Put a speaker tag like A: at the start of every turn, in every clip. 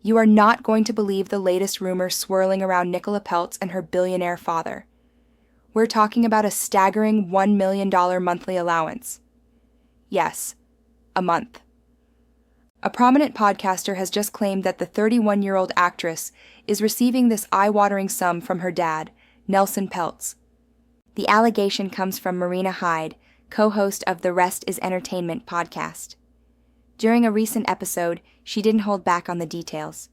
A: You are not going to believe the latest rumor swirling around Nicola Peltz and her billionaire father. We're talking about a staggering $1 million monthly allowance. Yes, a month. A prominent podcaster has just claimed that the 31-year-old actress is receiving this eye-watering sum from her dad, Nelson Peltz. The allegation comes from Marina Hyde, co-host of the Rest is Entertainment podcast. During a recent episode, she didn't hold back on the details.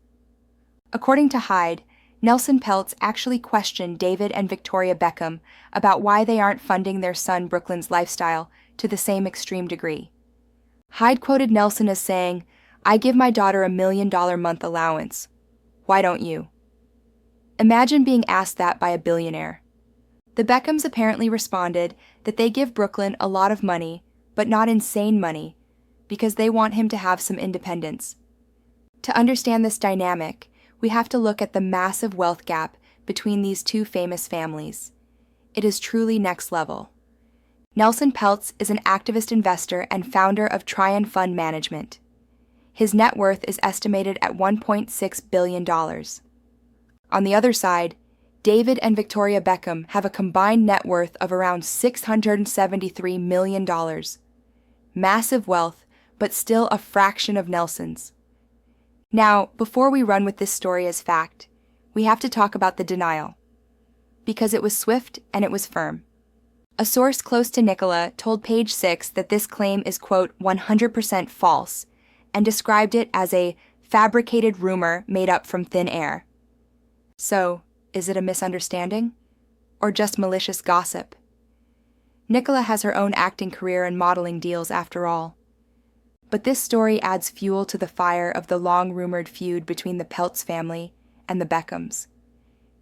A: According to Hyde, Nelson Peltz actually questioned David and Victoria Beckham about why they aren't funding their son Brooklyn's lifestyle to the same extreme degree. Hyde quoted Nelson as saying, "I give my daughter $1 million month allowance. Why don't you?" Imagine being asked that by a billionaire. The Beckhams apparently responded that they give Brooklyn a lot of money, but not insane money, because they want him to have some independence. To understand this dynamic, we have to look at the massive wealth gap between these two famous families. It is truly next level. Nelson Peltz is an activist investor and founder of Tryon Fund Management. His net worth is estimated at $1.6 billion. On the other side, David and Victoria Beckham have a combined net worth of around $673 million. Massive wealth, but still a fraction of Nelson's. Now, before we run with this story as fact, we have to talk about the denial. Because it was swift and it was firm. A source close to Nicola told Page 6 that this claim is, quote, 100% false, and described it as a fabricated rumor made up from thin air. So, is it a misunderstanding? Or just malicious gossip? Nicola has her own acting career and modeling deals after all. But this story adds fuel to the fire of the long-rumored feud between the Peltz family and the Beckhams.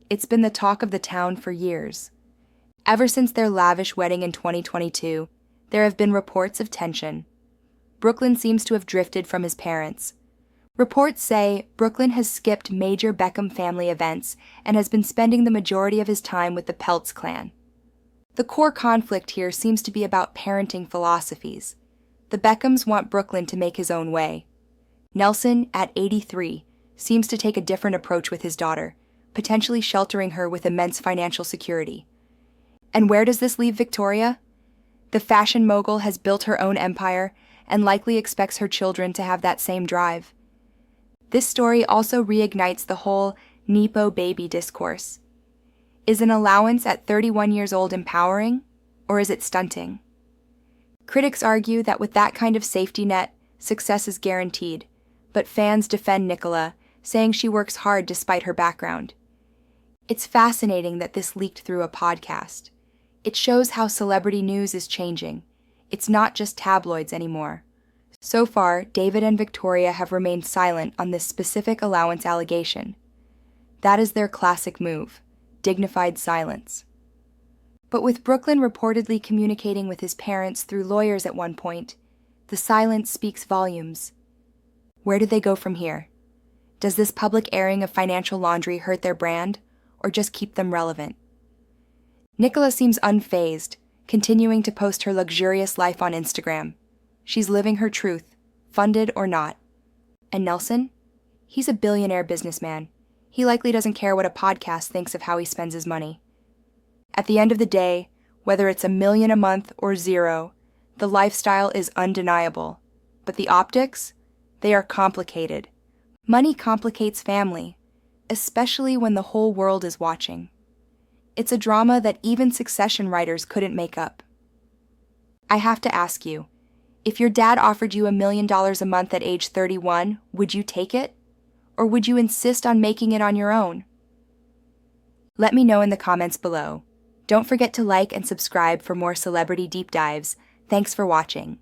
A: It's been the talk of the town for years. Ever since their lavish wedding in 2022, there have been reports of tension. Brooklyn seems to have drifted from his parents. Reports say Brooklyn has skipped major Beckham family events and has been spending the majority of his time with the Peltz clan. The core conflict here seems to be about parenting philosophies. The Beckhams want Brooklyn to make his own way. Nelson, at 83, seems to take a different approach with his daughter, potentially sheltering her with immense financial security. And where does this leave Victoria? The fashion mogul has built her own empire and likely expects her children to have that same drive. This story also reignites the whole Nepo baby discourse. Is an allowance at 31 years old empowering, or is it stunting? Critics argue that with that kind of safety net, success is guaranteed, but fans defend Nicola, saying she works hard despite her background. It's fascinating that this leaked through a podcast. It shows how celebrity news is changing. It's not just tabloids anymore. So far, David and Victoria have remained silent on this specific allowance allegation. That is their classic move, dignified silence. But with Brooklyn reportedly communicating with his parents through lawyers at one point, the silence speaks volumes. Where do they go from here? Does this public airing of financial laundry hurt their brand, or just keep them relevant? Nicola seems unfazed, continuing to post her luxurious life on Instagram. She's living her truth, funded or not. And Nelson? He's a billionaire businessman. He likely doesn't care what a podcast thinks of how he spends his money. At the end of the day, whether it's $1 million a month or zero, the lifestyle is undeniable. But the optics? They are complicated. Money complicates family, especially when the whole world is watching. It's a drama that even Succession writers couldn't make up. I have to ask you, if your dad offered you $1 million a month at age 31, would you take it? Or would you insist on making it on your own? Let me know in the comments below. Don't forget to like and subscribe for more celebrity deep dives. Thanks for watching.